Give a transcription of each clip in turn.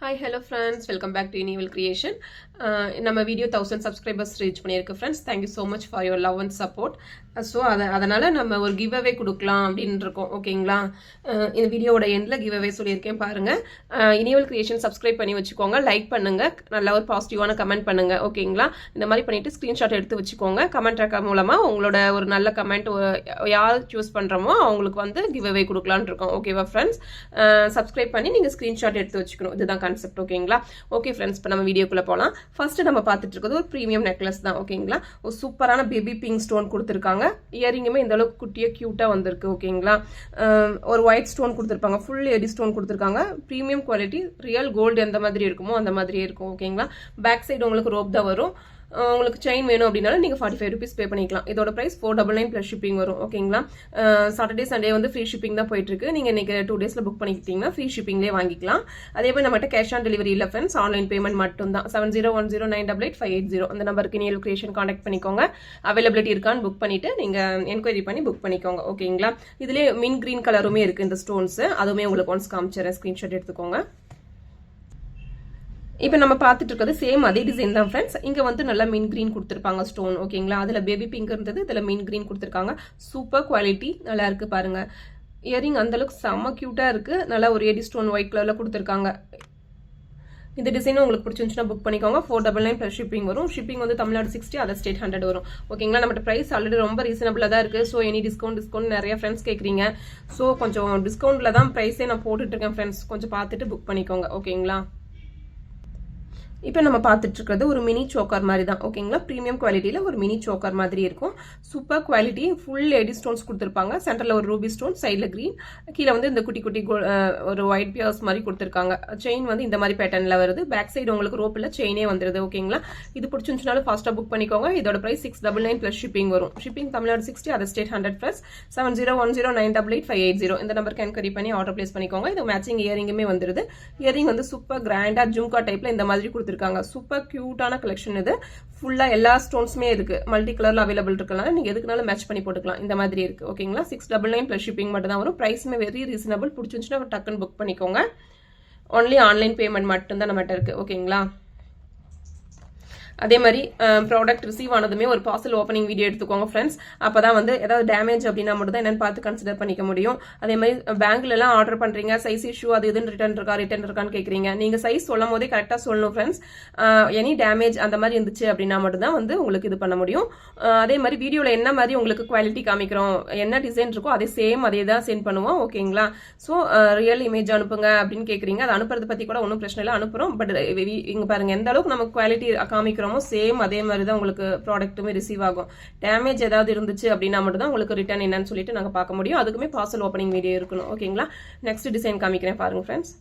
Hi, hello friends, welcome back to Inevil Creation. நம்ம video 1000 subscribers reach பண்ணியிருக்கு friends. Thank you so much for your love and support. So அதனால நம்ம ஒரு give away கொடுக்கலாம் அப்படின்னு இருக்கோம். ஓகேங்களா? இந்த வீடியோவோட எண்ட்ல கிவ் அவே சொல்லியிருக்கேன் பாருங்க. Inevil Creation subscribe பண்ணி வச்சுக்கோங்க, லைக் பண்ணுங்க, நல்ல ஒரு பாசிட்டிவான கமெண்ட் பண்ணுங்க. ஓகேங்களா? இந்த மாதிரி பண்ணிட்டு ஸ்கிரீன்ஷாட் எடுத்து வச்சுக்கோங்க. கமெண்ட் ரெக்கார்ட் மூலமா உங்களோட ஒரு நல்ல கமெண்ட் யார் சூஸ் பண்றோமோ அவங்களுக்கு வந்து கிவ் அவே கொடுக்கலாம்னு இருக்கோம். ஓகேவா ஃப்ரெண்ட்ஸ்? சப்ஸ்கிரைப் பண்ணி நீங்க ஸ்கிரீன்ஷாட் எடுத்து வச்சுக்கணும். இதுதான் கான்செப்ட். ஓகேங்களா? ஓகே ஃப்ரெண்ட்ஸ், இப்போ நம்ம வீடியோக்குள்ள போகலாம். ஃபர்ஸ்ட் நம்ம பார்த்துட்டு இருக்கிறது ஒரு ப்ரீமியம் நெக்லஸ் தான். ஓகேங்களா? ஒரு சூப்பரான பேபி பிங்க் ஸ்டோன் கொடுத்துருக்காங்க. இயரிங்குமே இந்த அளவுக்கு குட்டியா கியூட்டா வந்திருக்கு. ஓகேங்களா? ஒரு ஒயிட் ஸ்டோன் கொடுத்துருப்பாங்க, ஃபுல் எடி ஸ்டோன் கொடுத்துருக்காங்க. ப்ரீமியம் குவாலிட்டி, ரியல் கோல்டு எந்த மாதிரி இருக்குமோ அந்த மாதிரியே இருக்கும். ஓகேங்களா? பேக் சைடு உங்களுக்கு ரோப் தான் வரும். உங்களுக்கு செயின் வேணும் அப்படின்னாலும் நீங்கள் 45 rupees பே பண்ணிக்கலாம். இதோட ப்ரைஸ் 499 ப்ளஸ் ஷிப்பிங் வரும். ஓகேங்களா? சாட்டர்டே சண்டே வந்து ஃப்ரீ ஷிப்பிங் தான் போயிட்டு இருக்கு. நீங்கள் இன்னைக்கு 2 days புக் பண்ணிக்கிட்டீங்கன்னா ஃப்ரீ ஷிப்பிங்லேயே வாங்கிக்கலாம். அதே மாதிரி நம்மகிட்ட கேஷ் ஆன் டெலிவரி இல்லை ஃப்ரெண்ட்ஸ், ஆன்லைன் பேமெண்ட் மட்டும் தான். 7010988580 அந்த நம்பருக்கு Inevil Creation கான்டாக்ட் பண்ணிக்கோங்க. அவைலபிலிட்டி இருக்கான்னு புக் பண்ணிட்டு நீங்கள் என்கொயரி பண்ணி புக் பண்ணிக்கோங்க. ஓகேங்களா? இதுலேயே மின் கிரீன் கலருமே இருக்கு இந்த ஸ்டோன்ஸ், அதுவுமே உங்களுக்கு ஒன்ஸ் காமிச்சிடறேன், ஸ்கிரீன்ஷாட் எடுத்துக்கோங்க. இப்போ நம்ம பார்த்துட்டு இருக்கிறது சேம் அதே டிசைன் தான் ஃப்ரெண்ட்ஸ். இங்கே வந்து நல்லா மின் கிரீன் கொடுத்துருப்பாங்க ஸ்டோன். ஓகேங்களா? அதில் பேபி பிங்க் இருந்தது, இதில் மின் கிரீன் கொடுத்துருக்காங்க. சூப்பர் குவாலிட்டி, நல்லா இருக்கு பாருங்க. இயரிங் அந்தளவுக்கு செம்ம க்யூட்டாக இருக்கு. நல்லா ஒரு எடி ஸ்டோன் ஒயிட் கலரில் கொடுத்துருக்காங்க. இந்த டிசைனும் உங்களுக்கு பிடிச்சிருந்துச்சுன்னா புக் பண்ணிக்கோங்க. 499 ப்ளஸ் ஷிப்பிங் வரும். ஷிப்பிங் வந்து தமிழ்நாடு 60, அதர் ஸ்டேட் 100 வரும். ஓகேங்களா? நம்ம ப்ரைஸ் ஆல்ரெடி ரொம்ப ரீசனபிளாக தான் இருக்குது. ஸோ எனி டிஸ்கவுண்ட் நிறைய ஃப்ரெண்ட்ஸ் கேட்குறீங்க. ஸோ கொஞ்சம் டிஸ்கவுண்ட்டில் தான் ப்ரைஸே நான் போட்டுட்டு இருக்கேன் ஃப்ரெண்ட்ஸ். கொஞ்சம் பார்த்துட்டு புக் பண்ணிக்கோங்க. ஓகேங்களா? இப்போ நம்ம பார்த்துட்டு இருக்கிறது ஒரு மினி சோக்கர் மாதிரி தான். ஓகேங்களா? ப்ரீமியம் குவாலிட்டியில் ஒரு மினி சோக்கர் மாதிரி இருக்கும். Super quality, full AD stones கொடுத்துருப்பாங்க. சென்டரில் ஒரு ரூபி ஸ்டோன், சைடில் க்ரீன், கீழே வந்து இந்த குட்டி குட்டி ஒரு ஒயிட் பியர்ஸ் மாதிரி கொடுத்துருக்காங்க. செயின் வந்து இந்த மாதிரி பேட்டர்னில் வருது. பேக் சைடு உங்களுக்கு ரோப்பில் செயினே வந்துடுது. ஓகேங்களா? இது பிடிச்சிருந்துச்சுனாலும் ஃபாஸ்ட்டாக புக் பண்ணிக்கோங்க. இதோட ப்ரைஸ் 699 ப்ளஸ் ஷிப்பிங் வரும். Shipping Tamil Nadu 60, other state 100 plus. 7010988580 இந்த நம்பருக்கு என்கொயரி பண்ணி ஆர்டர் பிளேஸ் பண்ணிக்கோங்க. இது மேட்சிங் இயரிங்குமே வந்துடுது. இயரிங் வந்து சூப்பர் கிராண்டாக ஜும்கா டைப்பில் இந்த மாதிரி கொடுத்துருக்காங்க. சூப்பர் கியூட்டான கலெக்ஷன் இது. ஃபுல்லா எல்லா ஸ்டோன்ஸுமே இருக்கு. மல்டி கலர்ல அவைலபிள் இருக்கனால நீங்க எதுக்குனாலும் மேட்ச் பண்ணி போட்டுக்கலாம். இந்த மாதிரி இருக்கு. ஓகேங்களா? 699 ப்ளஸ் ஷிப்பிங் மட்டும் தான் வரும். பிரைஸ்மே வெரி ரீசனபிள். பிடிச்சிருந்துச்சுன்னா டக்குன்னு புக் பண்ணிக்கோங்க. ஒன்லி ஆன்லைன் பேமெண்ட் மட்டும் தான் நம்மகிட்ட இருக்கு. ஓகேங்களா? அதே மாதிரி ப்ராடக்ட் ரிசீவ் ஆனதுமே ஒரு பார்சல் ஓப்பனிங் வீடியோ எடுத்துக்கோங்க ஃப்ரெண்ட்ஸ். அப்பதான் வந்து ஏதாவது டேமேஜ் அப்படின்னா மட்டும் தான் என்னன்னு பார்த்து கன்சிடர் பண்ணிக்க முடியும். அதே மாதிரி பேங்க்ல எல்லாம் ஆர்டர் பண்றீங்க, சைஸ் இஷ்யூ அது இதுன்னு ரிட்டர்ன் இருக்கான்னு கேட்குறீங்க. நீங்க சைஸ் சொல்லும் போதே கரெக்டாக சொல்லணும் ஃப்ரெண்ட்ஸ். எனி டேமேஜ் அந்த மாதிரி இருந்துச்சு அப்படின்னா மட்டும் தான் வந்து உங்களுக்கு இது பண்ண முடியும். அதே மாதிரி வீடியோவில் என்ன மாதிரி உங்களுக்கு குவாலிட்டி காமிக்கிறோம், என்ன டிசைன் இருக்கோ அதே சேம் அதே தான் சென்ட் பண்ணுவோம். ஓகேங்களா? ஸோ ரியல் இமேஜ் அனுப்புங்க அப்படின்னு கேட்குறீங்க. அதை அனுப்புறதை பற்றி கூட ஒன்றும் பிரச்சனை இல்லை, அனுப்புகிறோம். பட் இங்கே பாருங்க எந்த அளவுக்கு நம்ம குவாலிட்டி காமிக்கிறோம் சேம் அதே மாதிரி தான் உங்களுக்கு ப்ராடக்ட்டுமே ரிசீவ் ஆகும். டேமேஜ் ஏதாவது இருந்துச்சு அப்படின்னா மட்டும் தான் உங்களுக்கு ரிட்டர்ன் என்னன்னு சொல்லிட்டு நாங்கள் பார்க்க முடியும். அதுக்குமே பார்சல் ஓப்பனிங் வீடியோ இருக்கணும். ஓகேங்களா? நெக்ஸ்ட் டிசைன் காமிக்கிறேன் பாருங்க ஃப்ரெண்ட்ஸ்.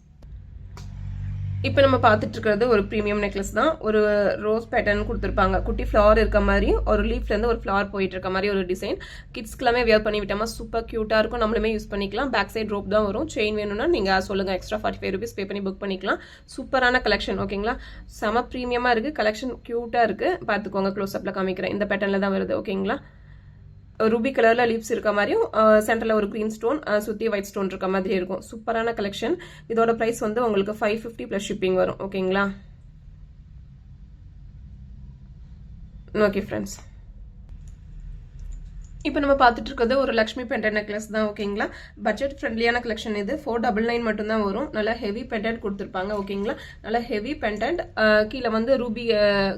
இப்போ நம்ம பார்த்துட்டு இருக்கிறது ஒரு ப்ரீமியம் நெக்லஸ் தான். ஒரு ரோஸ் பேட்டர்ன் கொடுத்துருப்பாங்க. குட்டி ஃப்ளவர் இருக்க மாதிரி, ஒரு லீஃப்லேருந்து ஒரு ஃப்ளவர் போயிட்டு இருக்க மாதிரி ஒரு டிசைன். கிட்ஸ்க்குலாமே வியர் பண்ணி விட்டோமா சூப்பர் க்யூட்டாக இருக்கும். நம்மளுமே யூஸ் பண்ணிக்கலாம். பேக் சைட் ரோப் தான் வரும். செயின் வேணும்னா நீங்கள் சொல்லுங்கள், எக்ஸ்ட்ரா 45 rupees பே பண்ணி புக் பண்ணிக்கலாம். சூப்பரான கலெக்ஷன். ஓகேங்களா? செம ப்ரீமியமாக இருக்குது. கலெக்ஷன் க்யூட்டாக இருக்குது. பார்த்துக்கோங்க, க்ளோஸ் அப்பில் காமிக்கிறேன். இந்த பேட்டர்னில் தான் வருது. ஓகேங்களா? ரூபி கலர்ல லீவ்ஸ் இருக்க மாதிரியும் சென்டர்ல ஒரு கிரீன் ஸ்டோன் சுத்தி ஒயிட் ஸ்டோன் இருக்க மாதிரி இருக்கும். சூப்பரான கலெக்ஷன். இதோட பிரைஸ் வந்து உங்களுக்கு 550 ப்ளஸ் ஷிப்பிங் வரும். ஓகேங்களா? ஓகே ஃப்ரெண்ட்ஸ், இப்போ நம்ம பார்த்துட்டு இருக்கிறது ஒரு லக்ஷ்மி பெண்டன்ட் நெக்லஸ் தான். ஓகேங்களா? பட்ஜெட் ஃப்ரெண்ட்லியான கலெக்ஷன் இது. 499 மட்டும் தான் வரும். நல்லா ஹெவி பெண்டன்ட் கொடுத்துருப்பாங்க. ஓகேங்களா? நல்லா ஹெவி பெண்டன்ட். கீழே வந்து ரூபி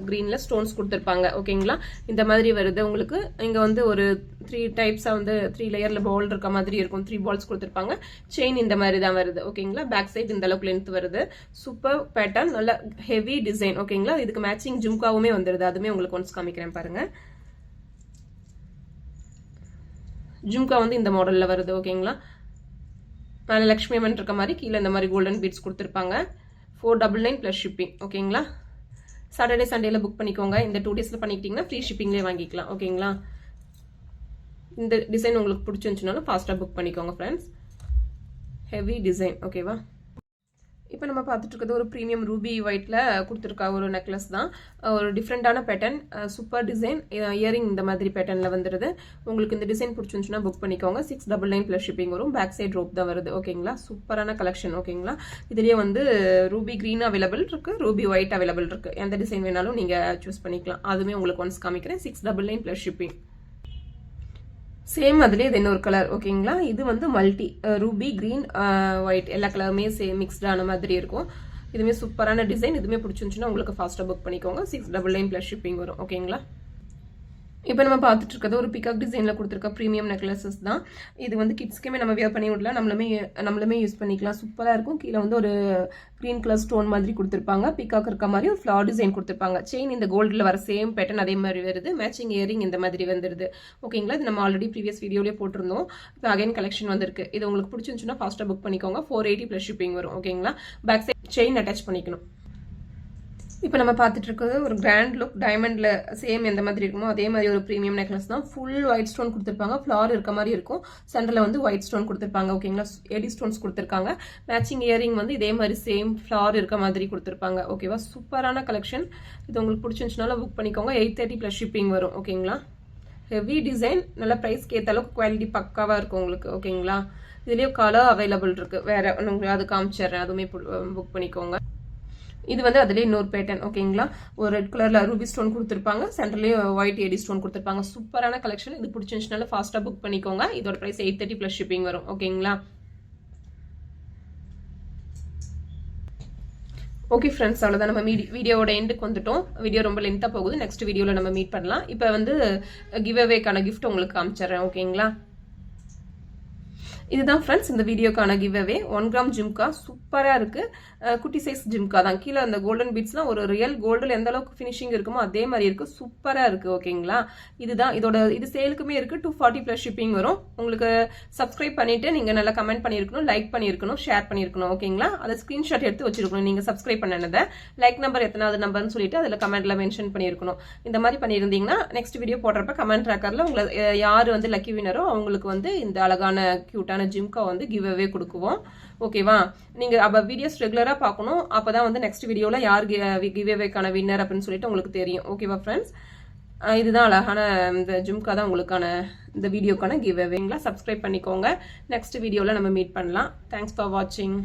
கிரீன்ல ஸ்டோன்ஸ் கொடுத்துருப்பாங்க. ஓகேங்களா? இந்த மாதிரி வருது உங்களுக்கு. இங்க வந்து ஒரு 3 டைப்ஸா வந்து 3 லேயர்ல பால் இருக்க மாதிரி இருக்கும். 3 பால்ஸ் கொடுத்துருப்பாங்க. செயின் இந்த மாதிரி தான் வருது. ஓகேங்களா? பேக் சைடு இந்த அளவுக்கு லென்த் வருது. சூப்பர் பேட்டர்ன், நல்ல ஹெவி டிசைன். ஓகேங்களா? இதுக்கு மேட்சிங் ஜும்காவுமே வந்துருது. அதுமே உங்களுக்கு ஒன்ஸ் காமிக்கிறேன் பாருங்க. ஜும்கா வந்து இந்த மாடலில் வருது. ஓகேங்களா? மேலே லக்ஷ்மி அம்மன் இருக்க மாதிரி, கீழே இந்த மாதிரி கோல்டன் பீட்ஸ் கொடுத்துருப்பாங்க. 499 ப்ளஸ் ஷிப்பிங். ஓகேங்களா? சாட்டர்டே சண்டேல புக் பண்ணிக்கோங்க. இந்த 2 days பண்ணிக்கிட்டீங்கன்னா ஃப்ரீ ஷிப்பிங்லேயே வாங்கிக்கலாம். ஓகேங்களா? இந்த டிசைன் உங்களுக்கு பிடிச்சிருந்துச்சுனாலும் ஃபாஸ்ட்டாக புக் பண்ணிக்கோங்க ஃப்ரெண்ட்ஸ். Heavy design. ஓகேவா? இப்போ நம்ம பார்த்துட்டு இருக்கிறது ஒரு ப்ரீமியம் ரூபி ஒயிட்டில் கொடுத்துருக்கா ஒரு நெக்லஸ் தான். ஒரு டிஃப்ரெண்ட்டான பேட்டர்ன், சூப்பர் டிசைன். இயரிங் இந்த மாதிரி பேட்டர்னில் வந்துடுது. உங்களுக்கு இந்த டிசைன் பிடிச்சிருந்துச்சுன்னா புக் பண்ணிக்கோங்க. 699 ப்ளஸ் ஷிப்பிங் வரும். பேக் சைட் ரோப் தான் வருது. ஓகேங்களா, சூப்பரான கலெக்ஷன். ஓகேங்களா, இதுலேயே வந்து ரூபி க்ரீன் அவைலபிள் இருக்குது, ரூபி ஒயிட் அவைலபிள் இருக்குது. எந்த டிசைன் வேணாலும் நீங்கள் சூஸ் பண்ணிக்கலாம். அதுவுமே உங்களுக்கு ஒன்ஸ் காமிக்கிறேன். 699 ப்ளஸ் ஷிப்பிங். சேம் அதுலேயே இது இன்னொரு கலர். ஓகேங்களா, இது வந்து மல்டி ரூபி க்ரீன் ஒயிட் எல்லா கலருமே சேம் மிக்ஸ்டான மாதிரி இருக்கும். இதுவுமே சூப்பரான டிசைன். இதுவுமே பிடிச்சிருந்துச்சுன்னா உங்களுக்கு ஃபாஸ்ட்டாக புக் பண்ணிக்கோங்க. 699 ப்ளஸ் ஷிப்பிங் வரும். ஓகேங்களா, இப்போ நம்ம பார்த்துட்டு இருக்கிறது ஒரு பிகாக் டிசைனில் கொடுத்துருக்க ப்ரீமியம் நெக்லஸஸ் தான். இது வந்து கிட்ஸ்க்குமே நம்ம வியர் பண்ணி விடலாம், நம்மளுமே யூஸ் பண்ணிக்கலாம். சூப்பராக இருக்கும். கீழே வந்து ஒரு க்ரீன் கலர் ஸ்டோன் மாதிரி கொடுத்துருப்பாங்க. பிகாக் இருக்க மாதிரி ஒரு ஃப்ளவர் டிசைன் கொடுத்துருப்பாங்க. செயின் இந்த கோல்டில் வர சேம் பேட்டர்ன் அதே மாதிரி வருது. மேட்சிங் இயரிங் இந்த மாதிரி வந்துடுது. ஓகேங்களா, இது நம்ம ஆல்ரெடி ப்ரீவியஸ் வீடியோலேயே போட்டிருந்தோம். இப்போ அகைன் கலெக்ஷன் வந்திருக்கு. இது உங்களுக்கு பிடிச்சிருந்துச்சுன்னா ஃபாஸ்ட்டாக புக் பண்ணிக்கோங்க. 480 ப்ளஸ் ஷிப்பிங் வரும். ஓகேங்களா, பேக் சைட் செயின் அட்டாச் பண்ணிக்கணும். இப்போ நம்ம பார்த்துட்டு இருக்கிறது ஒரு கிராண்ட் லுக் டைமண்டில் சேம் எந்த மாதிரி இருக்குமோ அதே மாதிரி ஒரு ப்ரீமியம் நெக்லஸ் தான். ஃபுல் ஒயிட் ஸ்டோன் கொடுத்துருப்பாங்க. ஃப்ளவர் இருக்க மாதிரி இருக்கும். சென்டரில் வந்து ஒயிட் ஸ்டோன் கொடுத்துருப்பாங்க. ஓகேங்களா, எடி ஸ்டோன்ஸ் கொடுத்துருக்காங்க. மேட்சிங் இயரிங் வந்து இதே மாதிரி சேம் ஃப்ளவர் இருக்க மாதிரி கொடுத்துருப்பாங்க. ஓகேவா, சூப்பரான கலெக்ஷன். இது உங்களுக்கு பிடிச்சிருந்துச்சுனால புக் பண்ணிக்கோங்க. 830 ப்ளஸ் ஷிப்பிங் வரும். ஓகேங்களா, ஹெவி டிசைன், நல்ல ப்ரைஸ்க்கு ஏற்ற அளவுக்கு குவாலிட்டி பக்காவாக இருக்கும் உங்களுக்கு. ஓகேங்களா, இதுலேயே கலர் அவைலபிள் இருக்குது. வேறு உங்களுக்கு அது காமிச்சிடுறேன், அதுவுமே புக் பண்ணிக்கோங்க. இது வந்து அதுலேயே இன்னொரு பேட்டர்ன். ஓகேங்களா, ஒரு ரெட் கலரில் ரூபி ஸ்டோன் கொடுத்துருப்பாங்க. சென்டர்லேயே ஒயிட் எடி ஸ்டோன் கொடுத்துருப்பாங்க. சூப்பரான கலெக்ஷன். இது பிடிச்சிருந்துச்சுனால ஃபாஸ்ட்டாக புக் பண்ணிக்கோங்க. இதோட ப்ரைஸ் 830 ப்ளஸ் ஷிப்பிங் வரும். ஓகேங்களா, ஓகே ஃப்ரெண்ட்ஸ், அவ்வளோதான். நம்ம வீடியோவோட எண்டுக்கு வந்துட்டோம். வீடியோ ரொம்ப லென்த்தாக போகுது. நெக்ஸ்ட் வீடியோவில் நம்ம மீட் பண்ணலாம். இப்போ வந்து கிவ் அவேக்கான கிஃப்ட் உங்களுக்கு காமிச்சிடுறேன். ஓகேங்களா, இதுதான் ஃப்ரெண்ட்ஸ் இந்த வீடியோக்கான கிவ் அவே. 1 கிராம் ஜிம்கா சூப்பராக இருக்குது. குட்டி சைஸ் ஜிம்கா தான். கீழே அந்த கோல்டன் பீட்ஸ்லாம் ஒரு ரியல் கோல்டில் எந்த அளவுக்கு ஃபினிஷிங் இருக்குமோ அதே மாதிரி இருக்குது. சூப்பராக இருக்குது. ஓகேங்களா, இதுதான் இது சேலுக்குமே இருக்குது. 240 ப்ளஸ் ஷிப்பிங் வரும். உங்களுக்கு சப்ஸ்கிரைப் பண்ணிவிட்டு நீங்கள் நல்லா கமெண்ட் பண்ணியிருக்கணும், லைக் பண்ணியிருக்கணும், ஷேர் பண்ணியிருக்கணும். ஓகேங்களா, அதை ஸ்க்ரீன்ஷாட் எடுத்து வச்சிருக்கணும். நீங்கள் சப்ஸ்கிரைப் பண்ணனதை லைக் நம்பர் எத்தனாவது நம்பர்னு சொல்லிட்டு அதில் கமெண்ட்டில் மென்ஷன் பண்ணியிருக்கணும். இந்த மாதிரி பண்ணியிருந்தீங்கன்னா நெக்ஸ்ட் வீடியோ போடுறப்ப கமெண்ட் ட்ராக்கரில் உங்களை யார் வந்து லக்கி வினரோ அவங்களுக்கு வந்து இந்த அழகான க்யூட்டான ஜிம்கா வந்து கிவ் அவே கொடுக்குவோம். ஓகேவா, நீங்கள் அப்போ வீடியோஸ் ரெகுலராக பார்க்கணும். அப்போ தான் வந்து நெக்ஸ்ட் வீடியோவில் யார் கிவ் அவேக்கான வின்னர் அப்படின்னு சொல்லிட்டு உங்களுக்கு தெரியும். ஓகேவா ஃப்ரெண்ட்ஸ், இதுதான் அழகான இந்த ஜிம்கா தான் உங்களுக்கான இந்த வீடியோக்கான கிவ் அவேங்களா. சப்ஸ்கிரைப் பண்ணிக்கோங்க. நெக்ஸ்ட் வீடியோவில் நம்ம மீட் பண்ணலாம். தேங்க்ஸ் ஃபார் வாட்சிங்.